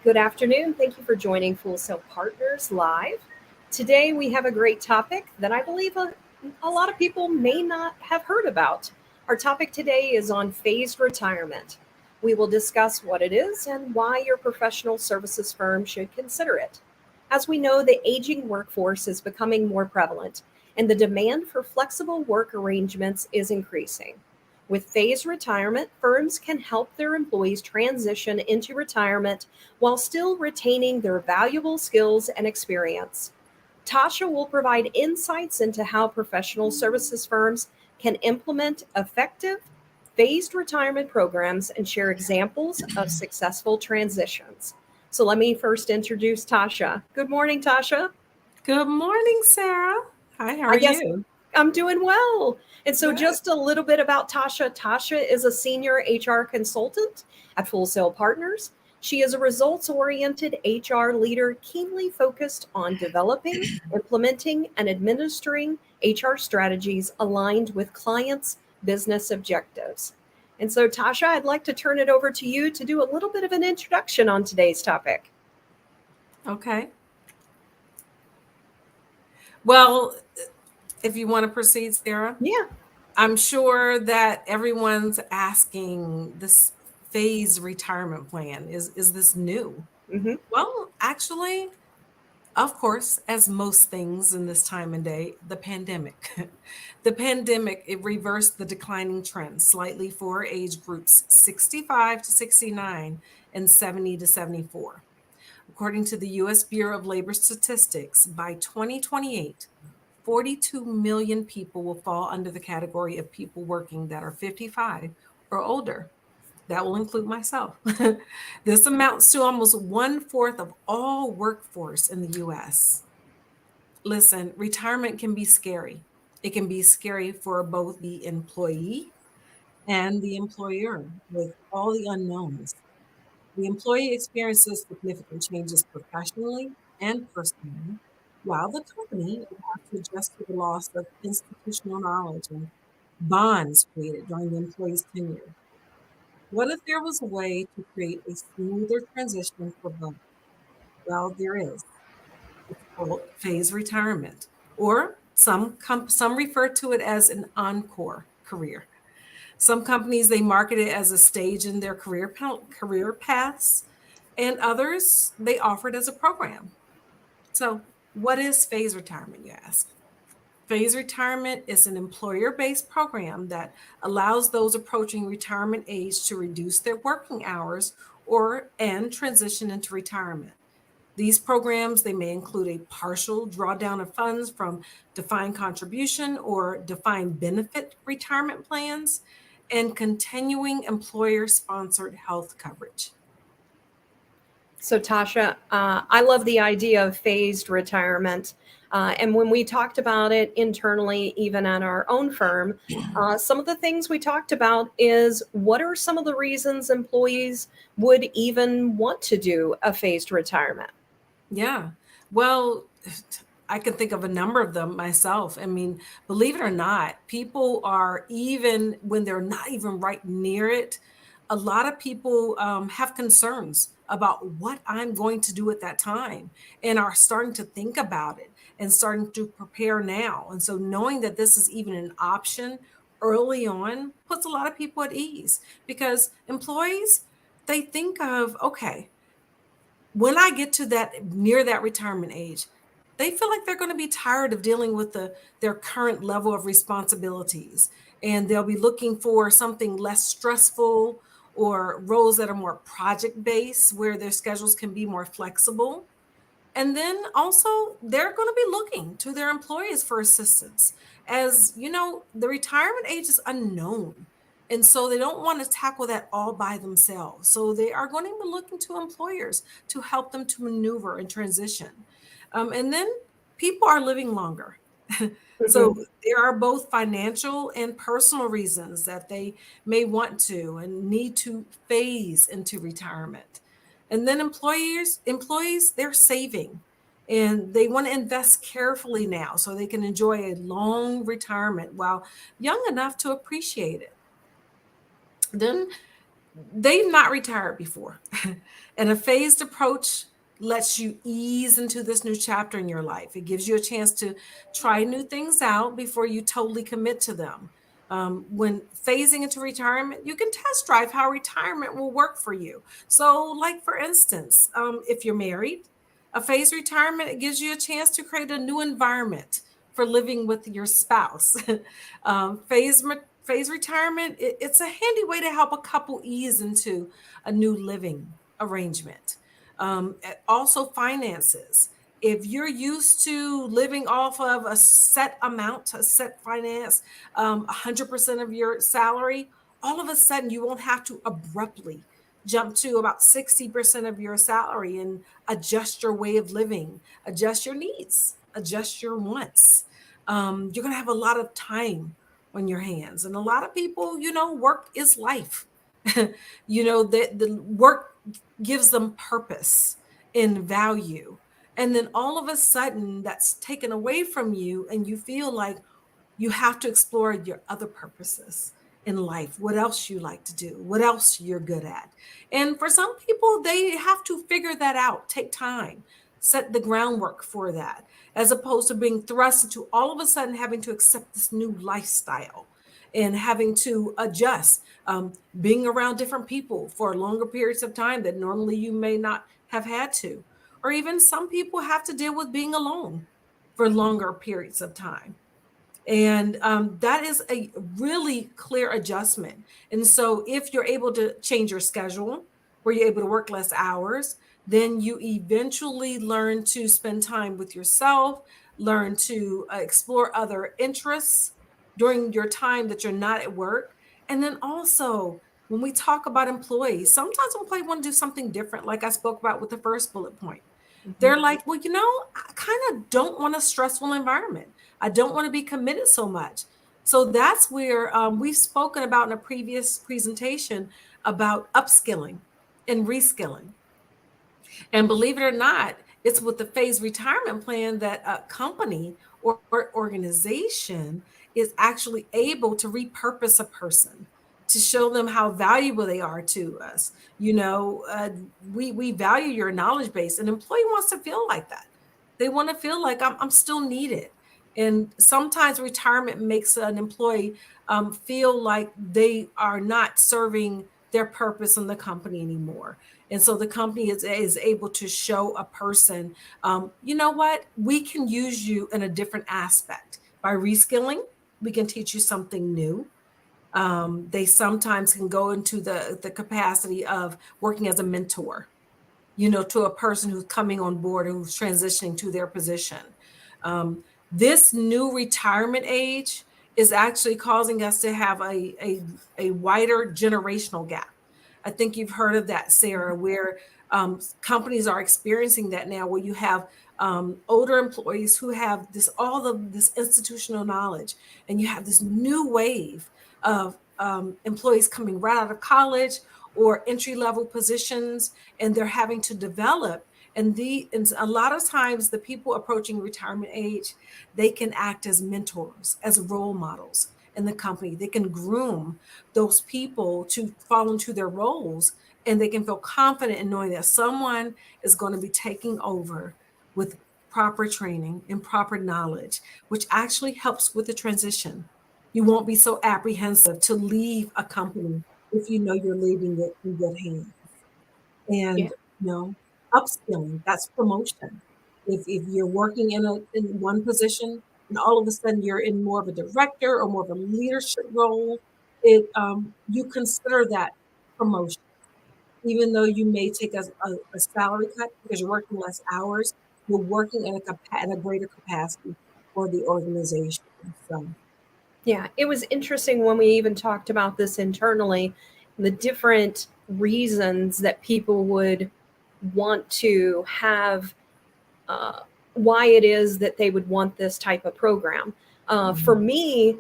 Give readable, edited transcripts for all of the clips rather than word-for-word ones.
Good afternoon. Thank you for joining Full Sail Partners Live. Today we have a great topic that I believe a lot of people may not have heard about. Our topic today is on phased retirement. We will discuss what it is and why your professional services firm should consider it. As we know, the aging workforce is becoming more prevalent, and the demand for flexible work arrangements is increasing. With phased retirement, firms can help their employees transition into retirement while still retaining their valuable skills and experience. Tasha will provide insights into how professional services firms can implement effective phased retirement programs and share examples of successful transitions. So let me first introduce Tasha. Good morning, Tasha. Good morning, Sarah. Hi, how I are guess you? I'm doing well. And so, Good. just a little bit about Tasha. Tasha is a senior HR consultant at Full Sail Partners. She is a results oriented HR leader keenly focused on developing, implementing, and administering HR strategies aligned with clients' business objectives. And so, Tasha, I'd like to turn it over to you to do a little bit of an introduction on today's topic. Okay. Well, if you want to proceed, Sarah, Yeah. I'm sure that everyone's asking this phase retirement plan. Is this new? Hmm. Well, actually, of course, as most things in this time and day, the pandemic. The pandemic, it reversed the declining trend slightly for age groups 65 to 69 and 70 to 74. According to the US Bureau of Labor Statistics, by 2028, 42 million people will fall under the category of people working that are 55 or older. That will include myself. This amounts to almost one fourth of all workforce in the US. Listen, retirement can be scary. It can be scary for both the employee and the employer with all the unknowns. The employee experiences significant changes professionally and personally, while the company will have to adjust to the loss of institutional knowledge and bonds created during the employee's tenure. What if there was a way to create a smoother transition for both? Well, there is. It's called phase retirement, or some refer to it as an encore career. Some companies they market it as a stage in their career paths, and others they offer it as a program. So, what is phase retirement, you ask? Phase retirement is an employer based program that allows those approaching retirement age to reduce their working hours or and transition into retirement. These programs they may include a partial drawdown of funds from defined contribution or defined benefit retirement plans and continuing employer sponsored health coverage. So, Tasha, I love the idea of phased retirement. And when we talked about it internally, even at our own firm, some of the things we talked about is what are some of the reasons employees would even want to do a phased retirement? Yeah. Well, I can think of a number of them myself. I mean, believe it or not, people are even when they're not even right near it, a lot of people have concerns about what I'm going to do at that time and are starting to think about it and starting to prepare now. And so knowing that this is even an option early on puts a lot of people at ease because employees, they think of, okay, when I get to that near that retirement age, they feel like they're going to be tired of dealing with their current level of responsibilities and they'll be looking for something less stressful or roles that are more project based where their schedules can be more flexible. And then also, they're going to be looking to their employers for assistance. As you know, the retirement age is unknown. And so they don't want to tackle that all by themselves. So they are going to be looking to employers to help them to maneuver and transition. And then people are living longer. So Mhm. there are both financial and personal reasons that they may want to and need to phase into retirement. And then employees, they're saving and they want to invest carefully now so they can enjoy a long retirement while young enough to appreciate it. Then they've not retired before. And a phased approach lets you ease into this new chapter in your life. It gives you a chance to try new things out before you totally commit to them. When phasing into retirement, you can test drive how retirement will work for you. So, like for instance, if you're married, a phased retirement, it gives you a chance to create a new environment for living with your spouse. Phase retirement, it's a handy way to help a couple ease into a new living arrangement. Also, finances. If you're used to living off of a set amount, a set finance, 100% of your salary, all of a sudden you won't have to abruptly jump to about 60% of your salary and adjust your way of living, adjust your needs, adjust your wants. You're going to have a lot of time on your hands. And a lot of people, work is life. The work gives them purpose and value. And then all of a sudden that's taken away from you, and you feel like you have to explore your other purposes in life, what else you like to do, what else you're good at. And for some people, they have to figure that out, take time, set the groundwork for that, as opposed to being thrust into all of a sudden having to accept this new lifestyle and having to adjust, being around different people for longer periods of time that normally you may not have had to. Or even some people have to deal with being alone for longer periods of time. And that is a really clear adjustment. And so, if you're able to change your schedule, where you're able to work less hours, then you eventually learn to spend time with yourself, learn to explore other interests during your time that you're not at work. And then also, when we talk about employees, sometimes employees want to do something different, like I spoke about with the first bullet point. Mhm. They're like, well, I kind of don't want a stressful environment. I don't want to be committed so much. So that's where we've spoken about in a previous presentation about upskilling and reskilling. And believe it or not, it's with the phase retirement plan that a company or organization is actually able to repurpose a person to show them how valuable they are to us. We value your knowledge base. An employee wants to feel like that. They want to feel like I'm still needed. And sometimes retirement makes an employee feel like they are not serving their purpose in the company anymore. And so the company is able to show a person, you know what, we can use you in a different aspect. By reskilling, we can teach you something new. They sometimes can go into the capacity of working as a mentor, to a person who's coming on board or who's transitioning to their position. This new retirement age is actually causing us to have a wider generational gap. I think you've heard of that, Sarah, where companies are experiencing that now, where you have older employees who have all of this institutional knowledge, and you have this new wave of employees coming right out of college or entry level positions, and they're having to develop. And a lot of times, the people approaching retirement age, they can act as mentors, as role models in the company. They can groom those people to fall into their roles, and they can feel confident in knowing that someone is going to be taking over with proper training and proper knowledge, which actually helps with the transition. You won't be so apprehensive to leave a company if you know you're leaving it in good hands. Yeah. And you know, upskilling, that's promotion. If you're working in one position and all of a sudden you're in more of a director or more of a leadership role, you consider that promotion, even though you may take a salary cut because you're working less hours. You're working in a greater capacity for the organization. So, Yeah, it was interesting when we even talked about this internally, the different reasons that people would want to have, uh, why it is that they would want this type of program. For mhm, me,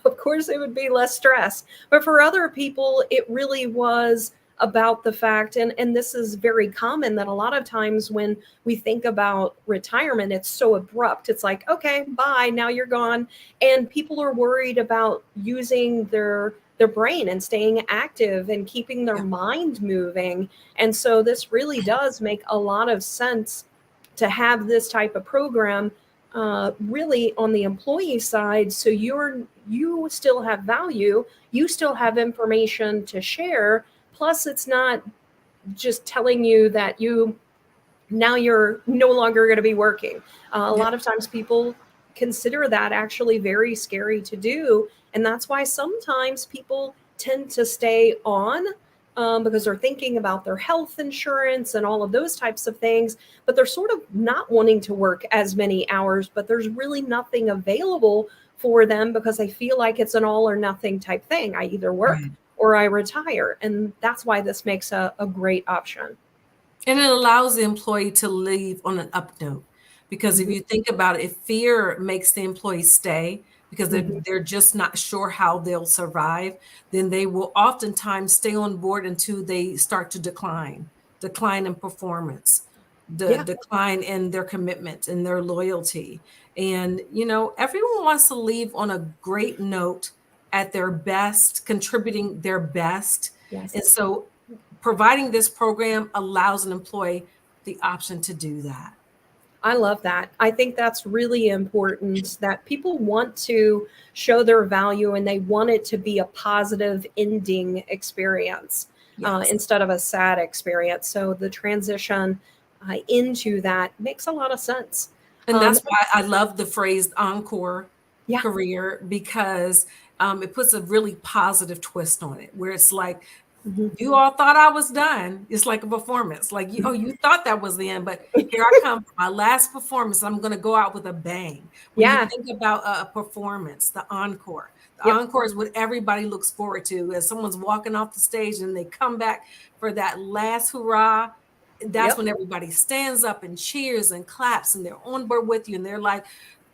of course, it would be less stress. But for other people, it really was about the fact, and this is very common, that a lot of times when we think about retirement, it's so abrupt. It's like, okay, bye, now you're gone. And people are worried about using their their brain and staying active and keeping their Yeah. mind moving. And so this really does make a lot of sense to have this type of program, really on the employee side, so you still have value, you still have information to share. Plus, it's not just telling you that now you're no longer going to be working. A Yep. lot of times people consider that actually very scary to do. And that's why sometimes people tend to stay on, because they're thinking about their health insurance and all of those types of things. But they're sort of not wanting to work as many hours, but there's really nothing available for them because they feel like it's an all or nothing type thing. I either work Right. or I retire. And that's why this makes a great option. And it allows the employee to leave on an up note. Because if Mhm. you think about it, if fear makes the employee stay because Mhm. they're just not sure how they'll survive, then they will oftentimes stay on board until they start to decline in performance, the Yeah. decline in their commitment and their loyalty. And, everyone wants to leave on a great note at their best, contributing their best. Yes. And so providing this program allows an employee the option to do that. I love that. I think that's really important that people want to show their value and they want it to be a positive ending experience, Yes. instead of a sad experience. So the transition into that makes a lot of sense. And Um, that's why I love the phrase encore yeah. career because it puts a really positive twist on it, where it's like, Mhm. you all thought I was done. It's like a performance. Like, oh, you thought that was the end, but here I come for my last performance. I'm going to go out with a bang. When you Yeah. think about a performance, the Yep. encore is what everybody looks forward to as someone's walking off the stage and they come back for that last hurrah. That's Yep. when everybody stands up and cheers and claps and they're on board with you and they're like,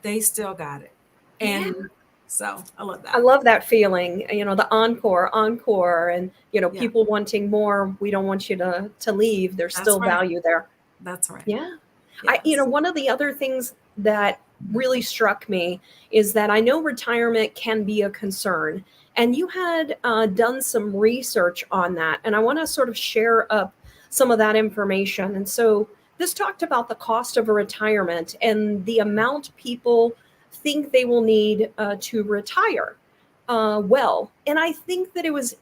they still got it. Yeah. And so I love I that. love that feeling, the encore, and Yeah, people wanting more. We don't want you to leave. There's that's still right. value there. That's right. Yeah. Yes. One of the other things that really struck me is that I know retirement can be a concern, and you had done some research on that, and I want to sort of share up some of that information. And so this talked about the cost of a retirement and the amount people think they will need to retire. Well, and I think that it was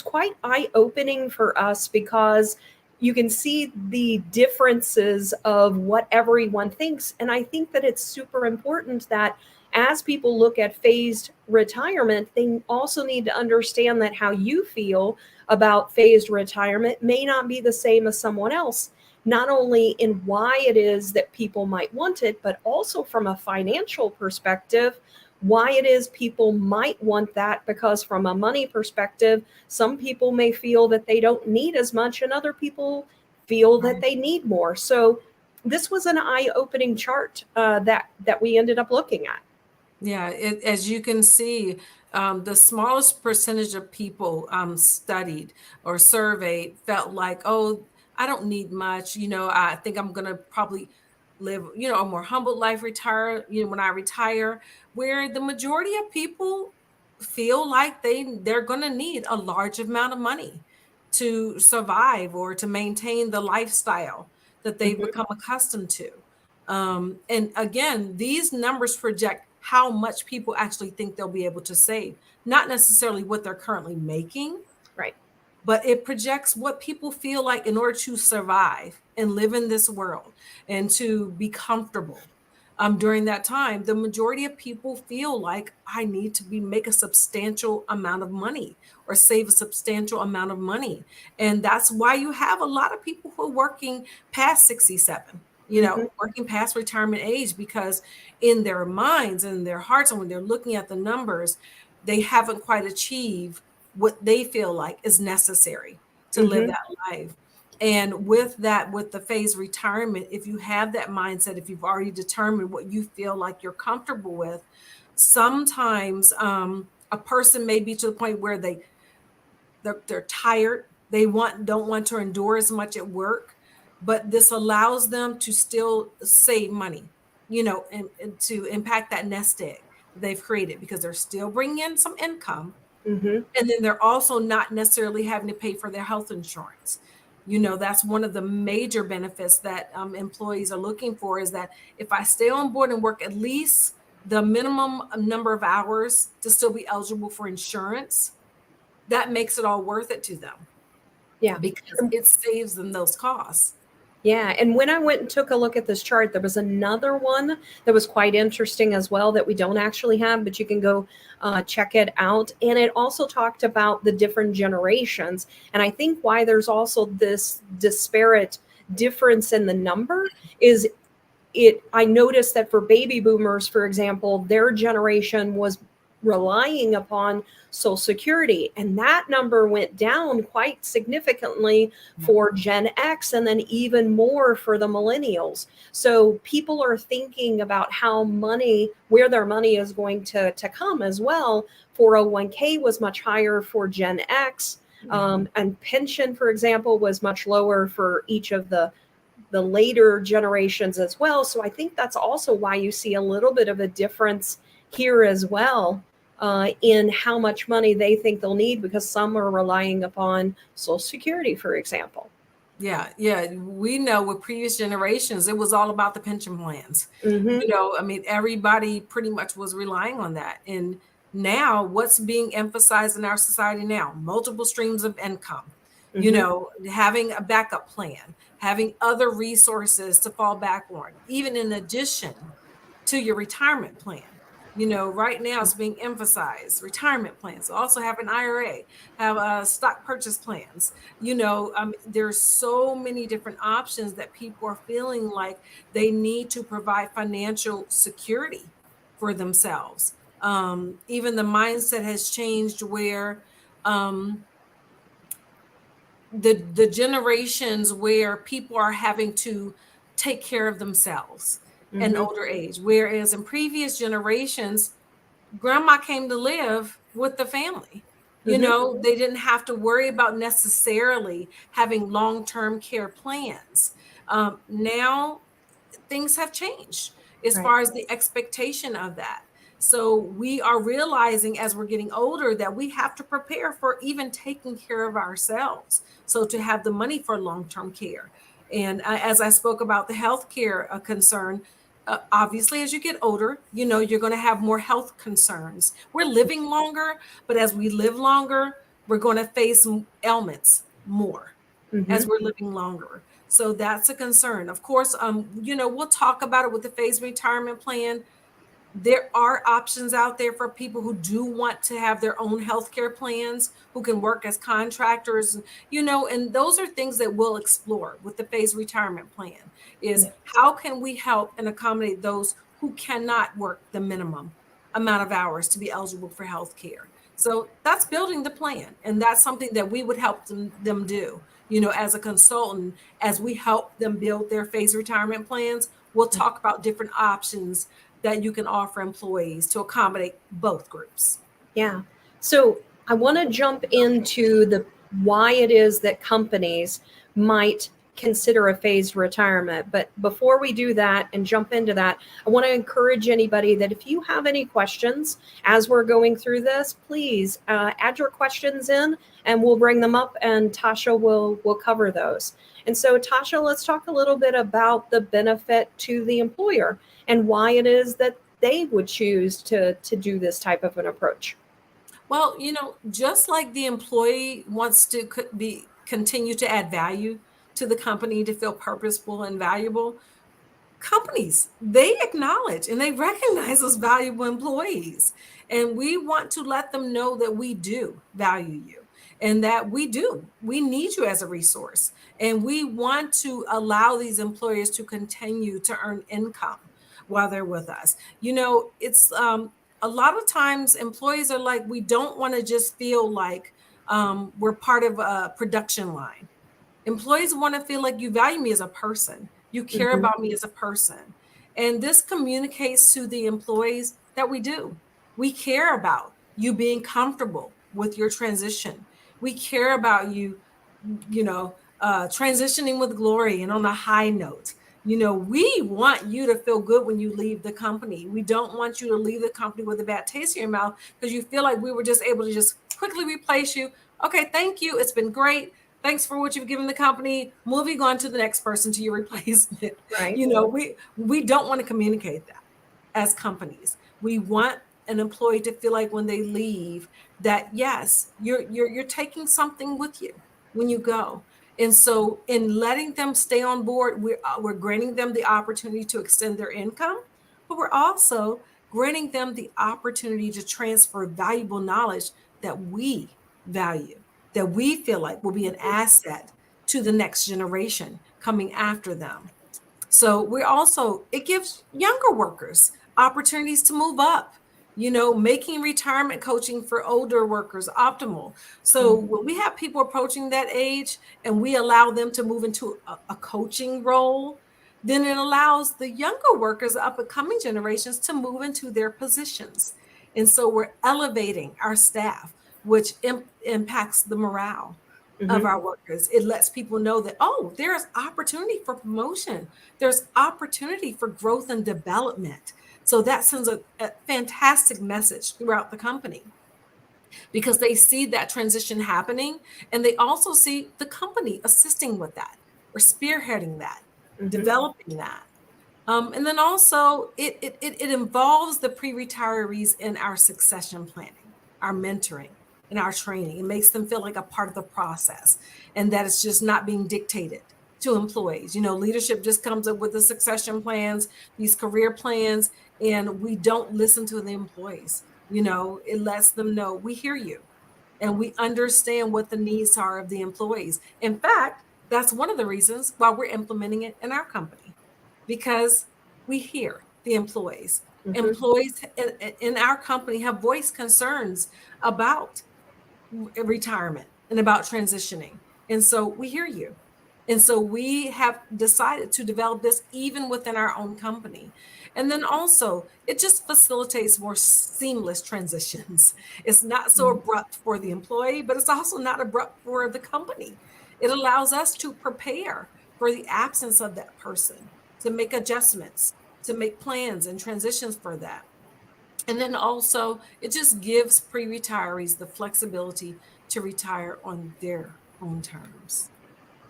quite eye opening for us because you can see the differences of what everyone thinks. And I think that it's super important that as people look at phased retirement, they also need to understand that how you feel about phased retirement may not be the same as someone else, not only in why it is that people might want it, but also from a financial perspective, why it is people might want that. Because from a money perspective, some people may feel that they don't need as much, and other people feel that Right. they need more. So this was an eye-opening chart that we ended up looking at. Yeah, as you can see, the smallest percentage of people studied or surveyed felt like, oh, I don't need much. I think I'm going to probably live, a more humble life, retire, when I retire, where the majority of people feel like they're going to need a large amount of money to survive or to maintain the lifestyle that they've Mhm. become accustomed to. And again, these numbers project how much people actually think they'll be able to save, not necessarily what they're currently making, Right. but it projects what people feel like in order to survive and live in this world and to be comfortable. During that time, the majority of people feel like I need to make a substantial amount of money or save a substantial amount of money. And that's why you have a lot of people who are working past 67, Mhm. working past retirement age, because in their minds and their hearts, and when they're looking at the numbers, they haven't quite achieved what they feel like is necessary to live Mhm. that life. And with that, with the phase retirement, if you have that mindset, if you've already determined what you feel like you're comfortable with, sometimes a person may be to the point where they're tired, don't want to endure as much at work, but this allows them to still save money, and to impact that nest egg that they've created, because they're still bringing in some income, Mm-hmm. And then they're also not necessarily having to pay for their health insurance. That's one of the major benefits that employees are looking for, is that if I stay on board and work at least the minimum number of hours to still be eligible for insurance, that makes it all worth it to them Yeah. because it saves them those costs. Yeah, and when I went and took a look at this chart, there was another one that was quite interesting as well that we don't actually have, but you can go check it out. And it also talked about the different generations. And I think why there's also this disparate difference in the number is I noticed that for baby boomers, for example, their generation was relying upon Social Security, and that number went down quite significantly for Gen X, and then even more for the millennials. So people are thinking about where their money is going to come as well. 401k was much higher for Gen X, and pension, for example, was much lower for each of the later generations as well. So I think that's also why you see a little bit of a difference here as well, in how much money they think they'll need, because some are relying upon Social Security, for example. Yeah. We know with previous generations, it was all about the pension plans. Mm-hmm. I mean, everybody pretty much was relying on that. And now, what's being emphasized in our society now? Multiple streams of income, Mm-hmm. having a backup plan, having other resources to fall back on, even in addition to your retirement plan. Right now it's being emphasized retirement plans. Also have an IRA, have stock purchase plans. There's so many different options that people are feeling like they need to provide financial security for themselves. Even the mindset has changed where the generations where people are having to take care of themselves in Mm-hmm. older age, whereas in previous generations grandma came to live with the family. Mm-hmm. They didn't have to worry about necessarily having long-term care plans. Now things have changed as Right. far as the expectation of that. So we are realizing as we're getting older that we have to prepare for even taking care of ourselves. So to have the money for long-term care. And as I spoke about the healthcare concern, obviously as you get older, you're going to have more health concerns. We're living longer, but as we live longer, we're going to face ailments more as Mm-hmm. we're living longer. So that's a concern. Of course, we'll talk about it with the phased retirement plan. There are options out there for people who do want to have their own healthcare plans, who can work as contractors, and those are things that we'll explore with the phased retirement plan, is Yeah. how can we help and accommodate those who cannot work the minimum amount of hours to be eligible for healthcare. So that's building the plan. And that's something that we would help them do. As a consultant, as we help them build their phased retirement plans, we'll talk about different options that you can offer employees to accommodate both groups. Yeah. So I want to jump into the why it is that companies might consider a phased retirement. But before we do that and jump into that, I want to encourage anybody that if you have any questions as we're going through this, please add your questions in and we'll bring them up and Tasha will cover those. And so Tasha, let's talk a little bit about the benefit to the employer and why it is that they would choose to do this type of an approach. Well, just like the employee wants to continue to add value to the company to feel purposeful and valuable, companies, they acknowledge and they recognize those valuable employees. And we want to let them know that we do value you and that we need you as a resource. And we want to allow these employers to continue to earn income while they're with us. It's a lot of times employees are like, we don't want to just feel like we're part of a production line. Employees want to feel like you value me as a person. You care Mm-hmm. about me as a person. And this communicates to the employees that we do. We care about you being comfortable with your transition. We care about you, transitioning with glory and on a high note. We want you to feel good when you leave the company. We don't want you to leave the company with a bad taste in your mouth because you feel like we were just able to just quickly replace you. Okay, thank you. It's been great. Thanks for what you've given the company. Moving on to the next person, to your replacement. Right. We don't want to communicate that as companies. We want an employee to feel like when they leave that yes, you're taking something with you when you go. And so in letting them stay on board, we're granting them the opportunity to extend their income, but we're also granting them the opportunity to transfer valuable knowledge that we value, that we feel like will be an asset to the next generation coming after them. So it gives younger workers opportunities to move up, making retirement coaching for older workers optimal. So Mhm. when we have people approaching that age and we allow them to move into a coaching role, then it allows the younger workers, up and coming generations, to move into their positions. And so we're elevating our staff, which impacts the morale of Mhm. our workers. It lets people know that, oh, there's opportunity for promotion, there's opportunity for growth and development. So that sends a fantastic message throughout the company because they see that transition happening and they also see the company assisting with that or spearheading that, Mhm. developing that. And then also it involves the pre-retirees in our succession planning, our mentoring, and our training. It makes them feel like a part of the process and that it's just not being dictated to employees. Leadership just comes up with the succession plans, these career plans, and we don't listen to the employees. It lets them know we hear you and we understand what the needs are of the employees. In fact, that's one of the reasons why we're implementing it in our company because we hear the employees. Mhm. Employees in our company have voiced concerns about retirement and about transitioning. And so we hear you. And so we have decided to develop this even within our own company. And then also, it just facilitates more seamless transitions. It's not so Mhm. abrupt for the employee, but it's also not abrupt for the company. It allows us to prepare for the absence of that person, to make adjustments, to make plans and transitions for that. And then also, it just gives pre retirees the flexibility to retire on their own terms.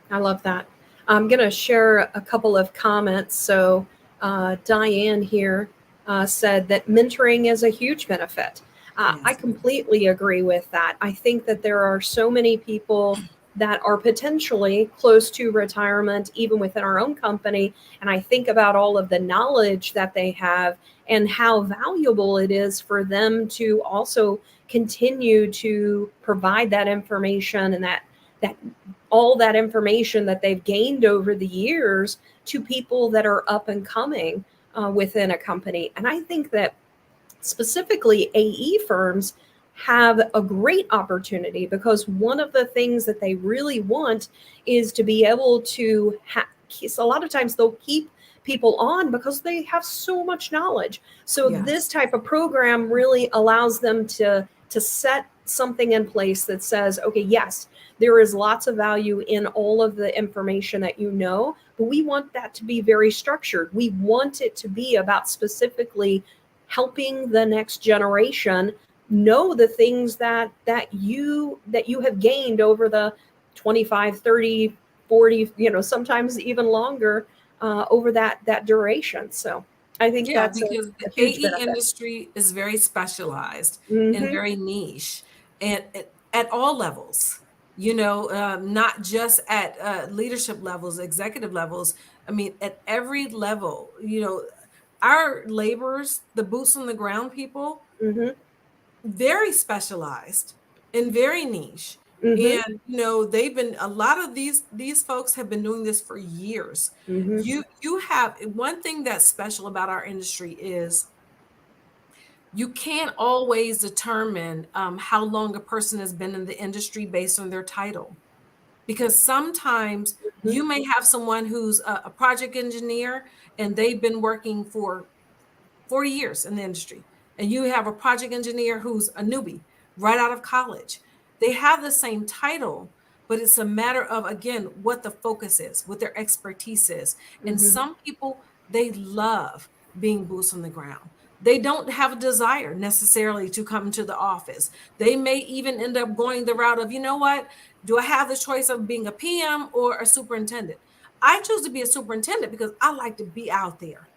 I love that. I'm going to share a couple of comments. So, Diane here said that mentoring is a huge benefit. I Yes. completely agree with that. I think that there are so many people that are potentially close to retirement, even within our own company. And I think about all of the knowledge that they have and how valuable it is for them to also continue to provide that information and that all that information that they've gained over the years to people that are up and coming within a company. And I think that specifically AE firms have a great opportunity because one of the things that they really want is to be able to a lot of times they'll keep people on because they have so much knowledge. So this Yes. type of program really allows them to set something in place that says, okay, yes, there is lots of value in all of the information that you know, but we want that to be very structured. We want it to be about specifically helping the next generation know the things that you have gained over the 25, 30, 40, sometimes even longer over that duration. So I think Yeah, that's because the a huge AE benefit. industry is very specialized and Hmm. very niche and at all levels, not just at leadership levels, executive levels. I mean, at every level, our laborers, the boots on the ground people, Hmm. very specialized and very niche. Hmm. And they've been a lot of these folks have been doing this for years. Hmm. You have one thing that's special about our industry is you can't always determine how long a person has been in the industry based on their title, because sometimes Hmm. you may have someone who's a project engineer and they've been working for 40 years in the industry, and you have a project engineer who's a newbie right out of college. They have the same title, but it's a matter of, again, what the focus is, what their expertise is. And Hmm. some people, they love being boots on the ground. They don't have a desire necessarily to come to the office. They may even end up going the route of, you know what, do I have the choice of being a PM or a superintendent? I choose to be a superintendent because I like to be out there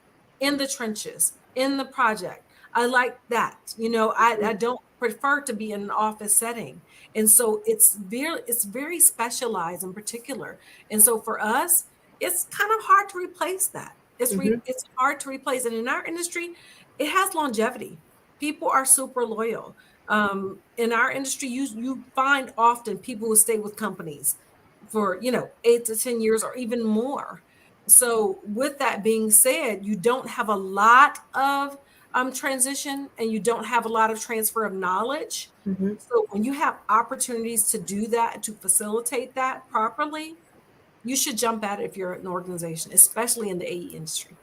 in the trenches, in the project. I like that. I don't prefer to be in an office setting. And so it's very specialized in particular. And so for us, it's kind of hard to replace that. Hmm. It's hard to replace. And in our industry, it has longevity. People are super loyal. In our industry, you find often people who stay with companies for 8 to 10 years or even more. So with that being said, you don't have a lot of transition, and you don't have a lot of transfer of knowledge. Hmm. So when you have opportunities to do that, to facilitate that properly, you should jump at it if you're an organization, especially in the AE industry.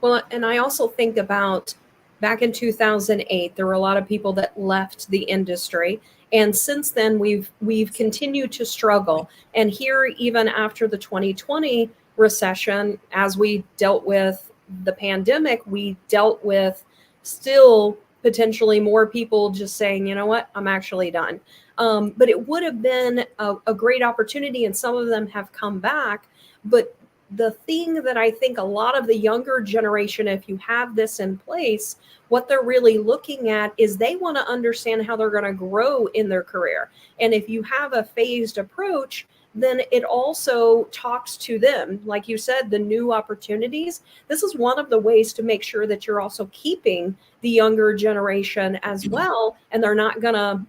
Well, and I also think about back in 2008, there were a lot of people that left the industry. And since then, we've continued to struggle. And here, even after the 2020 recession, as we dealt with the pandemic, we dealt with still potentially more people just saying, you know what, I'm actually done. But it would have been a great opportunity, and some of them have come back. But the thing that I think a lot of the younger generation, if you have this in place, what they're really looking at is they want to understand how they're going to grow in their career. And if you have a phased approach, then it also talks to them. Like you said, the new opportunities. This is one of the ways to make sure that you're also keeping the younger generation as well. And they're not going to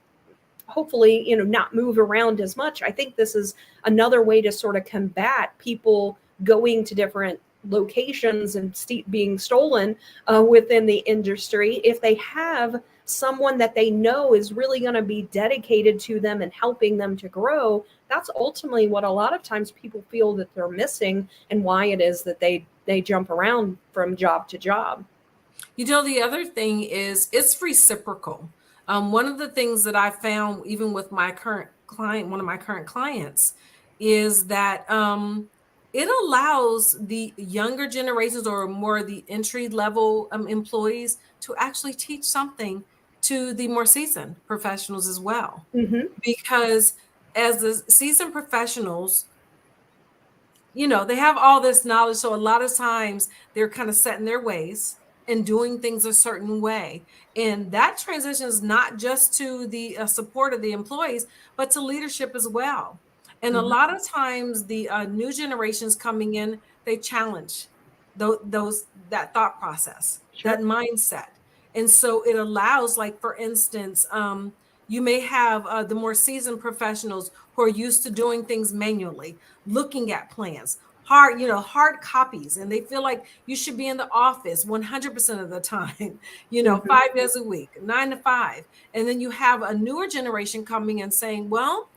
hopefully not move around as much. I think this is another way to sort of combat people going to different locations and being stolen within the industry. If they have someone that they know is really going to be dedicated to them and helping them to grow, that's ultimately what a lot of times people feel that they're missing, and why it is that they jump around from job to job. The other thing is it's reciprocal. One of the things that I found, even with my current client, one of my current clients, is that it allows the younger generations, or more the entry level employees, to actually teach something to the more seasoned professionals as well. Hmm. Because as the seasoned professionals, they have all this knowledge. So a lot of times they're kind of set in their ways and doing things a certain way. And that transition is not just to the support of the employees, but to leadership as well. And a Hmm. lot of times the new generations coming in, they challenge that thought process, that Sure. mindset. And so it allows, like, for instance, you may have the more seasoned professionals who are used to doing things manually, looking at plans, hard copies, and they feel like you should be in the office 100% of the time, Hmm. 5 days a week, 9 to 5. And then you have a newer generation coming and saying, well,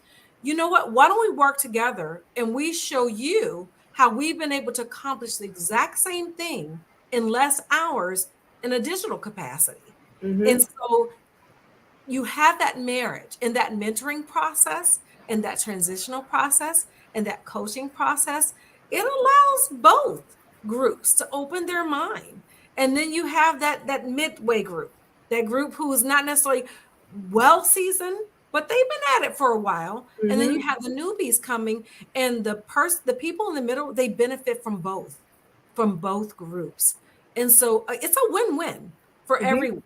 you know what, why don't we work together and we show you how we've been able to accomplish the exact same thing in less hours in a digital capacity. Hmm. And so you have that marriage and that mentoring process and that transitional process and that coaching process. It allows both groups to open their mind. And then you have that midway group, that group who is not necessarily well seasoned, but they've been at it for a while. And then Hmm. you have the newbies coming, and the people in the middle, they benefit from both groups. And so it's a win-win for Hmm. everyone.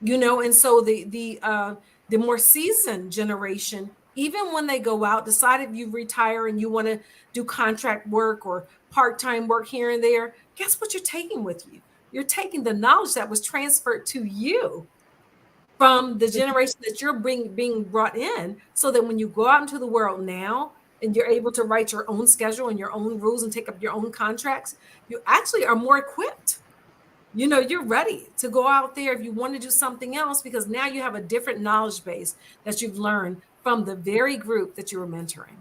And so the more seasoned generation, even when they go out, decide if you retire and you want to do contract work or part-time work here and there, guess what you're taking with you? You're taking the knowledge that was transferred to you from the generation that you're being brought in, so that when you go out into the world now and you're able to write your own schedule and your own rules and take up your own contracts, you actually are more equipped. You're ready to go out there if you want to do something else, because now you have a different knowledge base that you've learned from the very group that you were mentoring.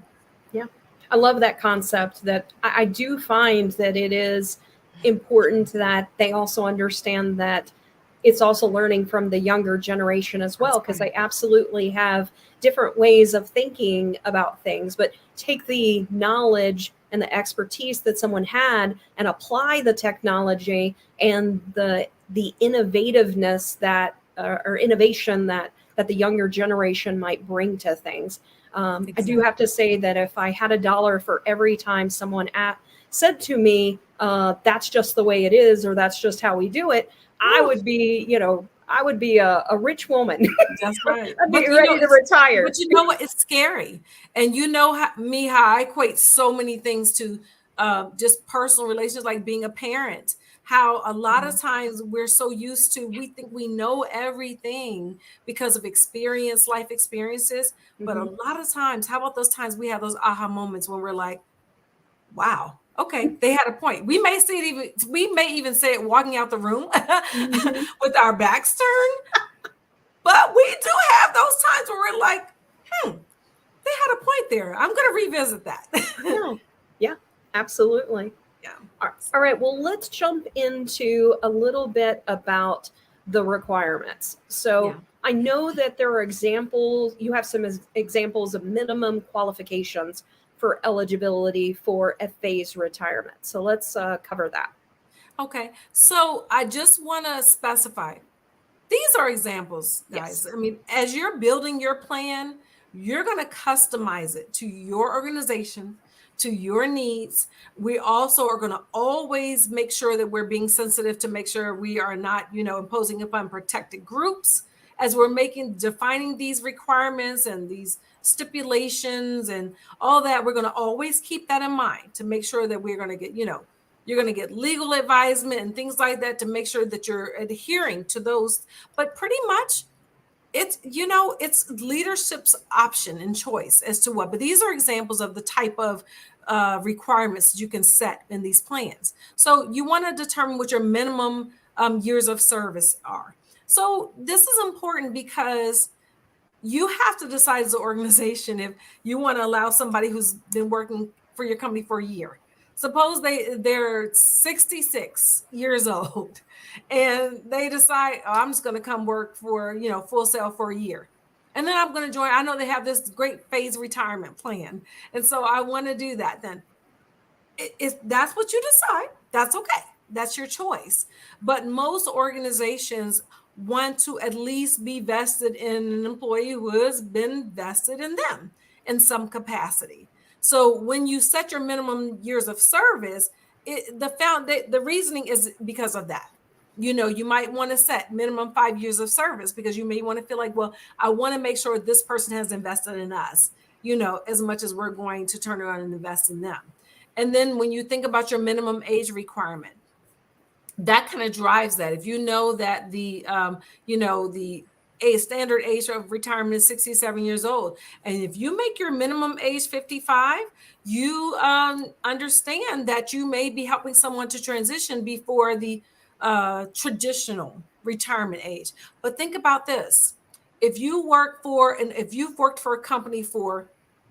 Yeah. I love that concept. That I do find that it is important that they also understand that it's also learning from the younger generation as That's well, because right. they absolutely have different ways of thinking about things. But take the knowledge and the expertise that someone had and apply the technology and the innovativeness that or innovation that the younger generation might bring to things. I do have to Exactly. say that if I had a dollar for every time someone said to me, "That's just the way it is," or "That's just how we do it," I Woo. would be, I would be a rich woman. That's right. I'd be But you know, ready to retire. but you know what? It's scary. And you know how I equate so many things to just personal relations, like being a parent. How a lot of times we're so used to, we think we know everything because of experience, life experiences. But a Mhm. lot of times, how about those times we have those aha moments when we're like, wow, okay, they had a point. We may even say it walking out the room Mhm. with our backs turned, but we do have those times where we're like, hmm, they had a point there. I'm going to revisit that. Yeah, yeah, absolutely. Yeah. All right, well, let's jump into a little bit about the requirements. So Yeah. I know that there are examples, you have some examples of minimum qualifications for eligibility for a phased retirement. So let's cover that. Okay. So I just want to specify these are examples, Yes. guys. I mean, as you're building your plan, you're going to customize it to your organization, to your needs. We also are going to always make sure that we're being sensitive to make sure we are not, imposing upon protected groups as we're defining these requirements and these stipulations and all that. We're going to always keep that in mind to make sure that we're going to get, you're going to get legal advisement and things like that to make sure that you're adhering to those. But pretty much it's leadership's option and choice as to what. But these are examples of the type of requirements you can set in these plans. So you want to determine what your minimum years of service are. So this is important because you have to decide as an organization if you want to allow somebody who's been working for your company for a year. Suppose they're 66 years old and they decide, oh, I'm just going to come work for, Full Sail for a year. And then I'm going to join. I know they have this great phase retirement plan. And so I want to do that. Then if that's what you decide, that's okay. That's your choice. But most organizations want to at least be vested in an employee who has been vested in them in some capacity. So when you set your minimum years of service, the reasoning is because of that. You might want to set minimum 5 years of service because you may want to feel like, well, I want to make sure this person has invested in us, as much as we're going to turn around and invest in them. And then when you think about your minimum age requirement, that kind of drives that. If you know that the a standard age of retirement is 67 years old, and if you make your minimum age 55, you understand that you may be helping someone to transition before the traditional retirement age. But think about this: if you've worked for a company for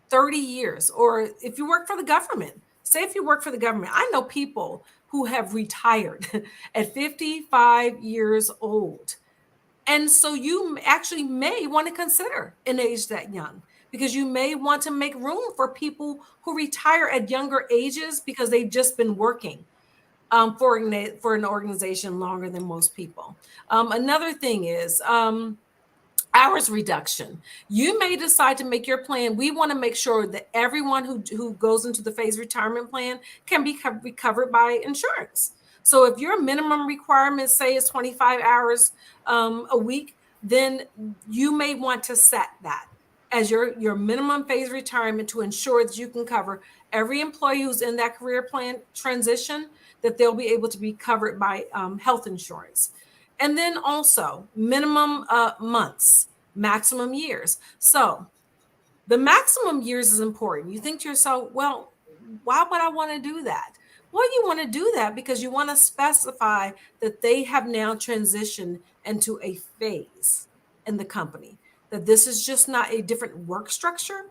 30 years, or if you work for the government, say if you work for the government, I know people who have retired at 55 years old. And so you actually may want to consider an age that young because you may want to make room for people who retire at younger ages because they've just been working for an organization longer than most people. Another thing is hours reduction. You may decide to make your plan. We want to make sure that everyone who goes into the phase retirement plan can be covered by insurance. So if your minimum requirement, say, is 25 hours a week, then you may want to set that as your minimum phase retirement to ensure that you can cover every employee who's in that career plan transition, that they'll be able to be covered by health insurance. And then also minimum months, maximum years. So the maximum years is important. You think to yourself, well, why would I want to do that? Well, you want to do that because you want to specify that they have now transitioned into a phase in the company, that this is just not a different work structure.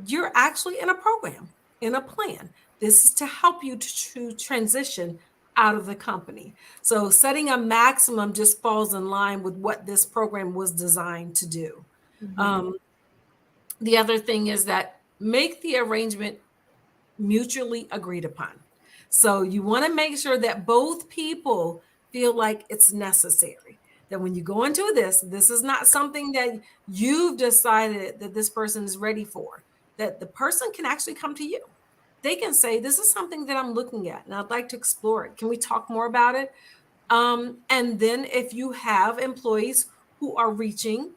You're actually in a program, in a plan. This is to help you to transition out of the company. So setting a maximum just falls in line with what this program was designed to do. Mhm. Um, the other thing is that make the arrangement mutually agreed upon. So you want to make sure that both people feel like it's necessary. That when you go into this, this is not something that you've decided that this person is ready for, that the person can actually come to you. They can say, this is something that I'm looking at and I'd like to explore it. Can we talk more about it? And then if you have employees who are reaching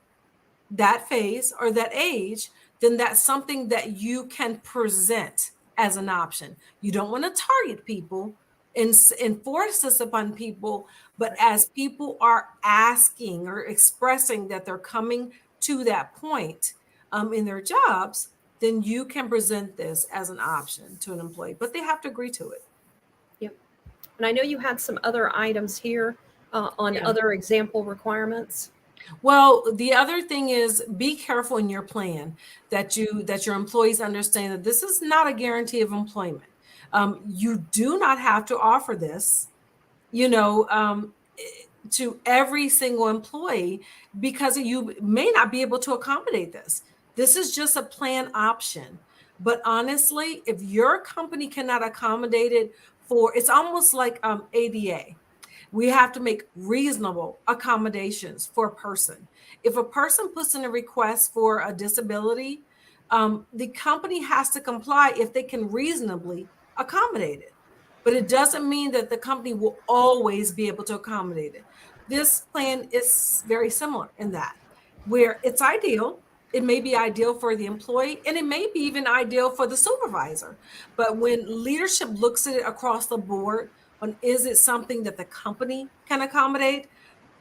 that phase or that age, then that's something that you can present as an option. You don't want to target people and enforce this upon people, but Right. as people are asking or expressing that they're coming to that point in their jobs, then you can present this as an option to an employee, but they have to agree to it. Yep. And I know you had some other items here on Yeah. other example requirements. Well, the other thing is be careful in your plan that your employees understand that this is not a guarantee of employment. You do not have to offer this, you know, to every single employee because you may not be able to accommodate this. This is just a plan option. But honestly, if your company cannot accommodate it for, it's almost like ADA. We have to make reasonable accommodations for a person. If a person puts in a request for a disability, the company has to comply if they can reasonably accommodate it. But it doesn't mean that the company will always be able to accommodate it. This plan is very similar in that, where it's ideal. It may be ideal for the employee and it may be even ideal for the supervisor. But when leadership looks at it across the board, on is it something that the company can accommodate,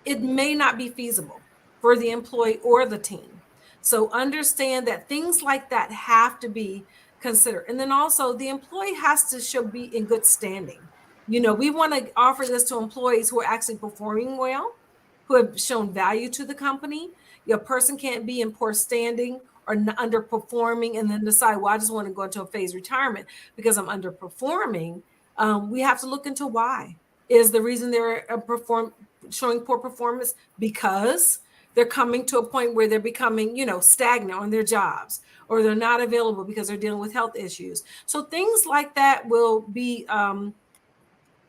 it may not be feasible for the employee or the team. So understand that things like that have to be considered. And then also the employee has to show be in good standing. You know, we want to offer this to employees who are actually performing well, who have shown value to the company. Your person can't be in poor standing or underperforming and then decide, well, I just want to go into a phase retirement because I'm underperforming. We have to look into why. Is the reason they're showing poor performance because they're coming to a point where they're becoming, stagnant on their jobs, or they're not available because they're dealing with health issues. So things like that will be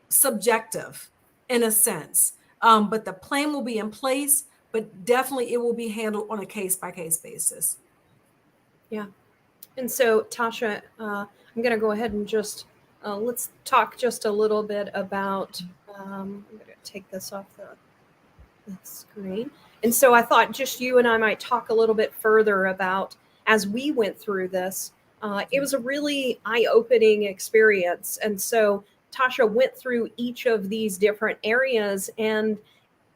subjective in a sense, but the plan will be in place. But definitely, it will be handled on a case by case basis. Yeah. And so, Tasha, I'm going to go ahead and just let's talk just a little bit about. I'm going to take this off the screen. And so, I thought just you and I might talk a little bit further about as we went through this. It was a really eye opening experience. And so, Tasha went through each of these different areas, and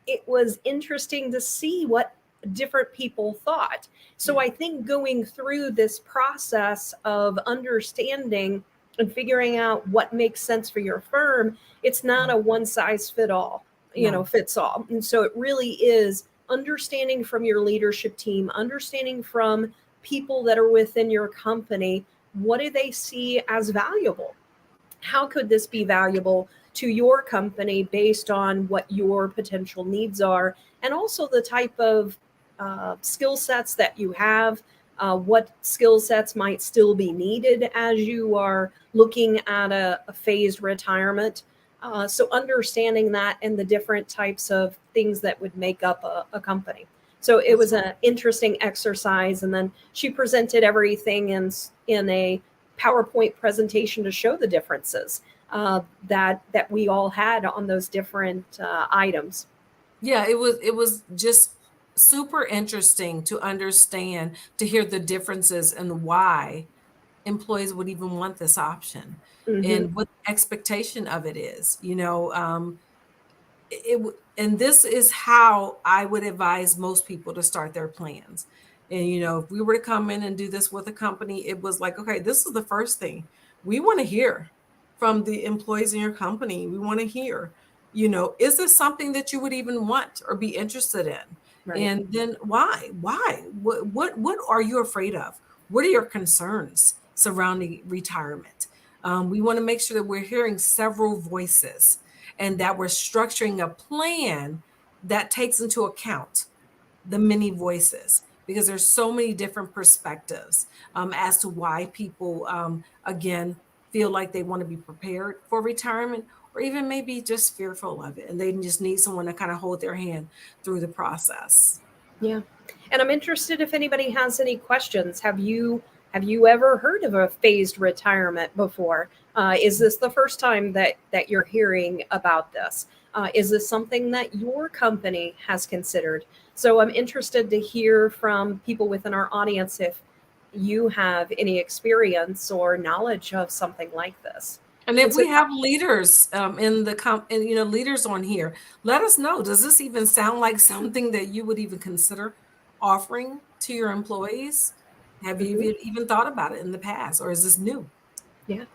it was interesting to see what different people thought. So I think going through this process of understanding and figuring out what makes sense for your firm, it's not a one size fit all, No. fits all. And so it really is understanding from your leadership team, understanding from people that are within your company, what do they see as valuable? How could this be valuable to your company based on what your potential needs are, and also the type of skill sets that you have, what skill sets might still be needed as you are looking at a phased retirement. So understanding that and the different types of things that would make up a company. So it was an interesting exercise, and then she presented everything in a PowerPoint presentation to show the differences that we all had on those different items. Yeah, it was just super interesting to understand, to hear the differences and why employees would even want this option Hmm. and what the expectation of it is. And this is how I would advise most people to start their plans. And if we were to come in and do this with a company, it was like, okay, this is the first thing we want to hear from the employees in your company. We want to hear, is this something that you would even want or be interested in? Right. And then why what are you afraid of? What are your concerns surrounding retirement? We want to make sure that we're hearing several voices. and that we're structuring a plan that takes into account the many voices, because there's so many different perspectives as to why people again feel like they want to be prepared for retirement, or even maybe just fearful of it and they just need someone to kind of hold their hand through the process. Yeah. And I'm interested if anybody has any questions. Have you ever heard of a phased retirement before? Is this the first time that you're hearing about this? Is this something that your company has considered? So I'm interested to hear from people within our audience if you have any experience or knowledge of something like this. And if And so, we have leaders in the and leaders on here, let us know. Does this even sound like something that you would even consider offering to your employees? Have you Mhm. even thought about it in the past, or is this new? Yeah.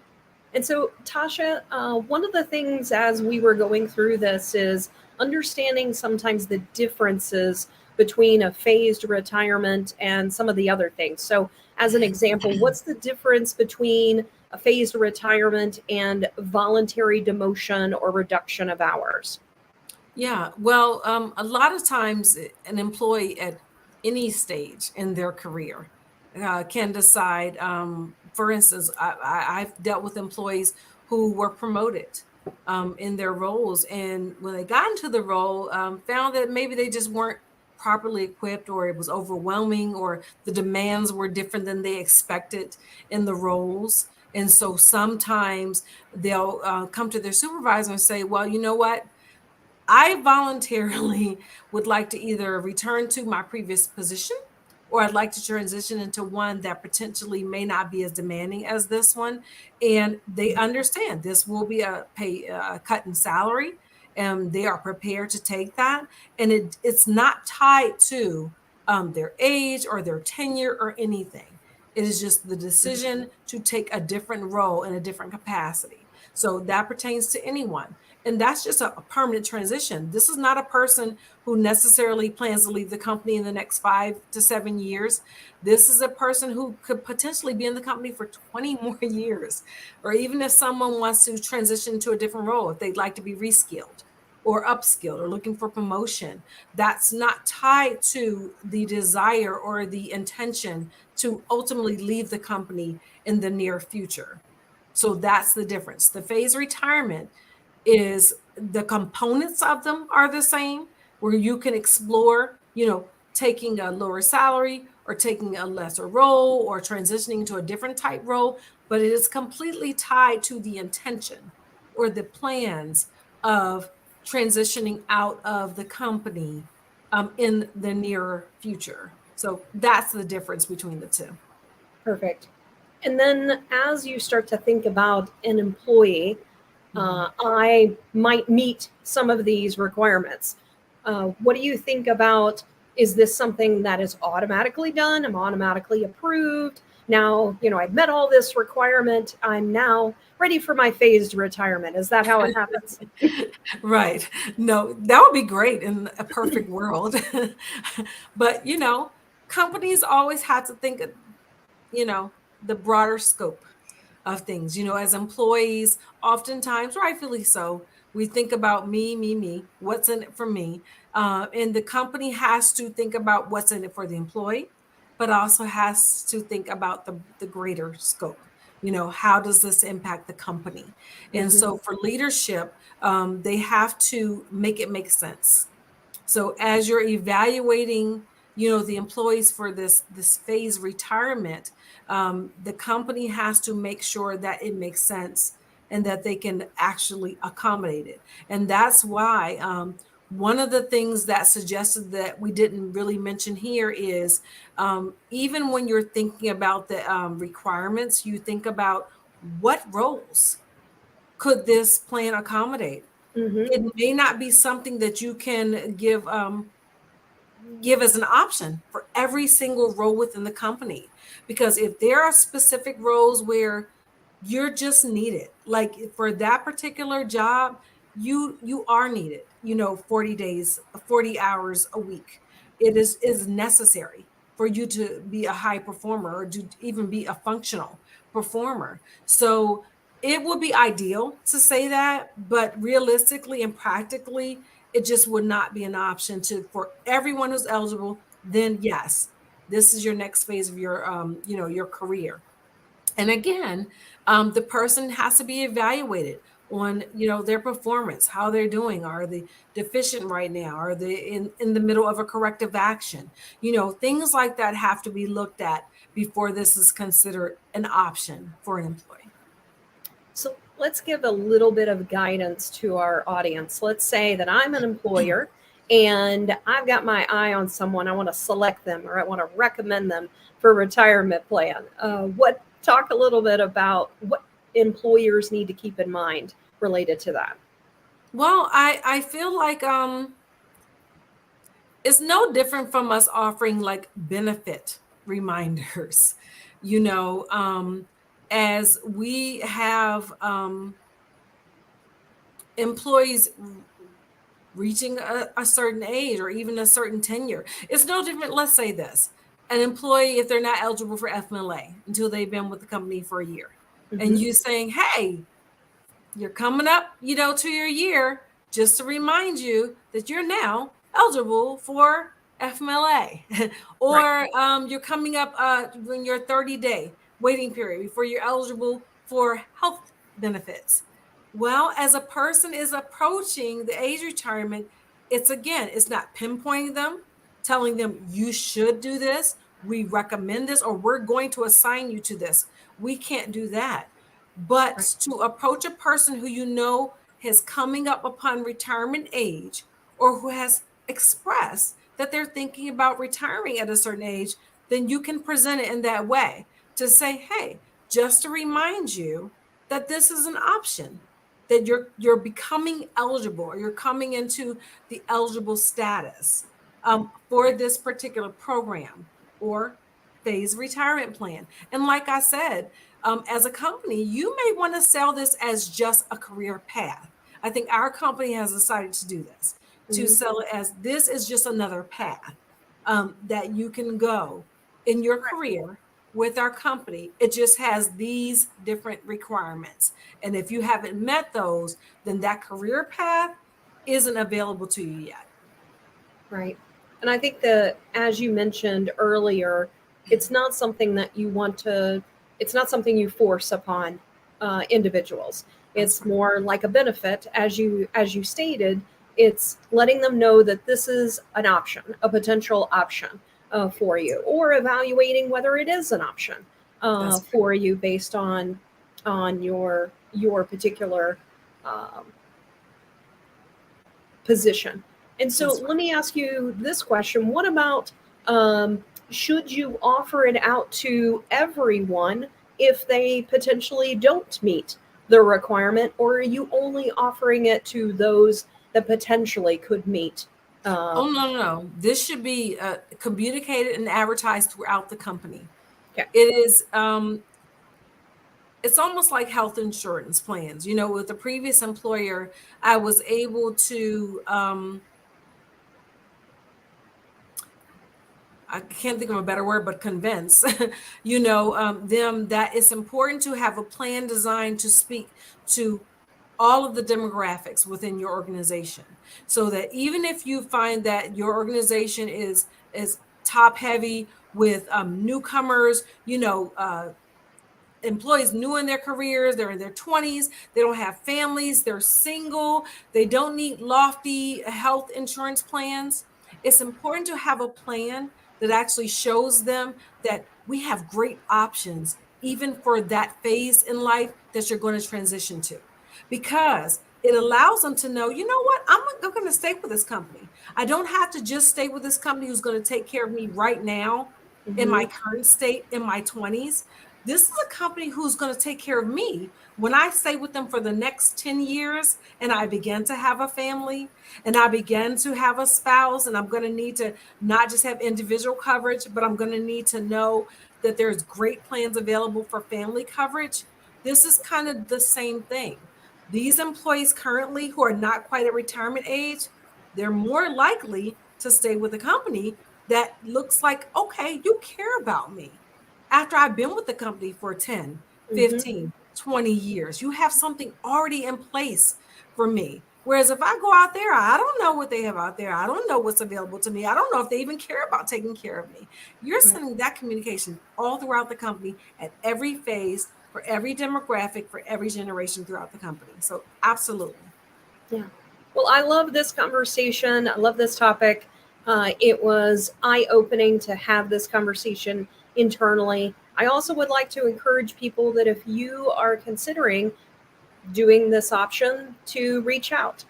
And so, Tasha, one of the things as we were going through this is understanding sometimes the differences between a phased retirement and some of the other things. So, as an example, what's the difference between a phased retirement and voluntary demotion or reduction of hours? Yeah, well, a lot of times an employee at any stage in their career can decide. For instance, I've dealt with employees who were promoted in their roles, and when they got into the role, found that maybe they just weren't properly equipped, or it was overwhelming, or the demands were different than they expected in the roles. And so sometimes they'll come to their supervisor and say, "Well, you know what? I voluntarily would like to either return to my previous position, or I'd like to transition into one that potentially may not be as demanding as this one." And they understand this will be a cut in salary, and they are prepared to take that. And it's not tied to their age or their tenure or anything. It is just the decision to take a different role in a different capacity. So that pertains to anyone, and that's just a permanent transition. This is not a person who necessarily plans to leave the company in the next 5 to 7 years. This is a person who could potentially be in the company for 20 more years, or even if someone wants to transition to a different role, if they'd like to be reskilled or upskilled or looking for promotion, that's not tied to the desire or the intention to ultimately leave the company in the near future. So that's the difference. The phase retirement is the components of them are the same, where you can explore, taking a lower salary or taking a lesser role or transitioning to a different type role, but it is completely tied to the intention or the plans of transitioning out of the company in the near future. So that's the difference between the two. Perfect. And then as you start to think about an employee, Mhm. I might meet some of these requirements. What do you think about? Is this something that is automatically done? I'm automatically approved. Now, I've met all this requirement. I'm now ready for my phased retirement. Is that how it happens? Right. No, that would be great in a perfect world. But, companies always have to think of, the broader scope of things. As employees, oftentimes, rightfully so, we think about me, me, me, what's in it for me. And the company has to think about what's in it for the employee, but also has to think about the greater scope. How does this impact the company? And Mhm. so for leadership, they have to make it make sense. So as you're evaluating, the employees for this phase retirement, the company has to make sure that it makes sense and that they can actually accommodate it. And that's why one of the things that suggested that we didn't really mention here is even when you're thinking about the requirements, you think about what roles could this plan accommodate. Mhm. It may not be something that you can give as an option for every single role within the company, because if there are specific roles where you're just needed, like for that particular job, you are needed, 40 days, 40 hours a week, it is necessary for you to be a high performer or to even be a functional performer. So It would be ideal to say that, but realistically and practically, it just would not be an option to for everyone who's eligible. Then yes, this is your next phase of your your career. And again, the person has to be evaluated on their performance, how they're doing. Are they deficient right now? Are they in the middle of a corrective action? Things like that have to be looked at before this is considered an option for an employee. So let's give a little bit of guidance to our audience. Let's say that I'm an employer and I've got my eye on someone. I want to select them or I want to recommend them for a retirement plan. What talk a little bit about what employers need to keep in mind related to that. Well, I feel like it's no different from us offering like benefit reminders, you know, as we have employees reaching a certain age or even a certain tenure. It's no different. Let's say this: an employee, if they're not eligible for FMLA until they've been with the company for a year, and Mm-hmm. you saying, hey, you're coming up, to your year, just to remind you that you're now eligible for FMLA, Right. or you're coming up when your 30-day waiting period before you're eligible for health benefits. Well, as a person is approaching the age retirement, it's not pinpointing them, telling them you should do this, we recommend this, or we're going to assign you to this. We can't do that, but Right. to approach a person who has coming up upon retirement age, or who has expressed that they're thinking about retiring at a certain age, then you can present it in that way to say, hey, just to remind you that this is an option, that you're becoming eligible, or you're coming into the eligible status for Right. this particular program or phase retirement plan. And like I said, as a company, you may want to sell this as just a career path. I think our company has decided to do this, to Mm-hmm. sell it as this is just another path that you can go in your Right. career with our company. It just has these different requirements. And if you haven't met those, then that career path isn't available to you yet. Right. And I think that, as you mentioned earlier, it's not something that you want to, it's not something you force upon individuals. That's It's right. more like a benefit, as you stated. It's letting them know that this is an option, a potential option for you, or evaluating whether it is an option That's right. for you based on your particular um, position. And so That's let right. me ask you this question. What about um, should you offer it out to everyone if they potentially don't meet the requirement, or are you only offering it to those that potentially could meet? Uh, Oh, no, no, no. This should be communicated and advertised throughout the company. okay. It is it's almost like health insurance plans. With the previous employer, I was able to I can't think of a better word, but convince, them that it's important to have a plan designed to speak to all of the demographics within your organization, so that even if you find that your organization is top heavy with newcomers, employees new in their careers, they're in their 20s, they don't have families, they're single, they don't need lofty health insurance plans. It's important to have a plan that actually shows them that we have great options even for that phase in life that you're going to transition to, because it allows them to know, you know what, I'm going to stay with this company. I don't have to just stay with this company who's going to take care of me right now in Hmm. my current state in my 20s. This is a company who's going to take care of me when I stay with them for the next 10 years and I begin to have a family and I begin to have a spouse, and I'm going to need to not just have individual coverage, but I'm going to need to know that there's great plans available for family coverage. This is kind of the same thing. These employees currently who are not quite at retirement age, they're more likely to stay with a company that looks like, okay, you care about me after I've been with the company for 10, Hmm. 15, 20 years. You have something already in place for me. Whereas if I go out there, I don't know what they have out there. I don't know what's available to me. I don't know if they even care about taking care of me. You're Right. sending that communication all throughout the company at every phase, for every demographic, for every generation throughout the company. So, absolutely. Yeah. Well, I love this conversation. I love this topic. It was eye opening to have this conversation internally. I also would like to encourage people that if you are considering doing this option, to reach out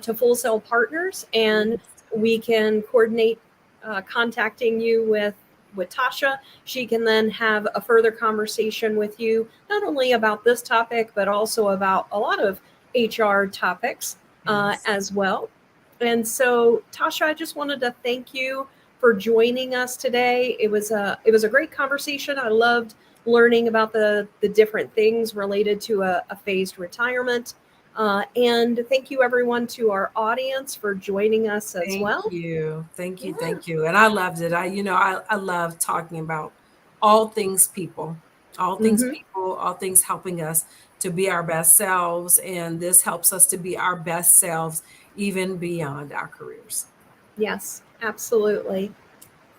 to Full Sail Partners, and Yes. we can coordinate contacting you with Tasha. She can then have a further conversation with you, not only about this topic, but also about a lot of HR topics Yes. as well. And so, Tasha, I just wanted to thank you for joining us today. It was a great conversation. I loved learning about the different things related to a phased retirement. And thank you, everyone, to our audience for joining us as Thank well. you. Thank you. Yeah. Thank you. And I loved it. I love talking about all things people, Hmm. all things helping us to be our best selves. And this helps us to be our best selves, even beyond our careers. Yes, absolutely.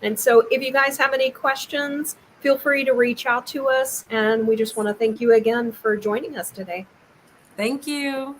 And so, if you guys have any questions, feel free to reach out to us. And we just want to thank you again for joining us today. Thank you.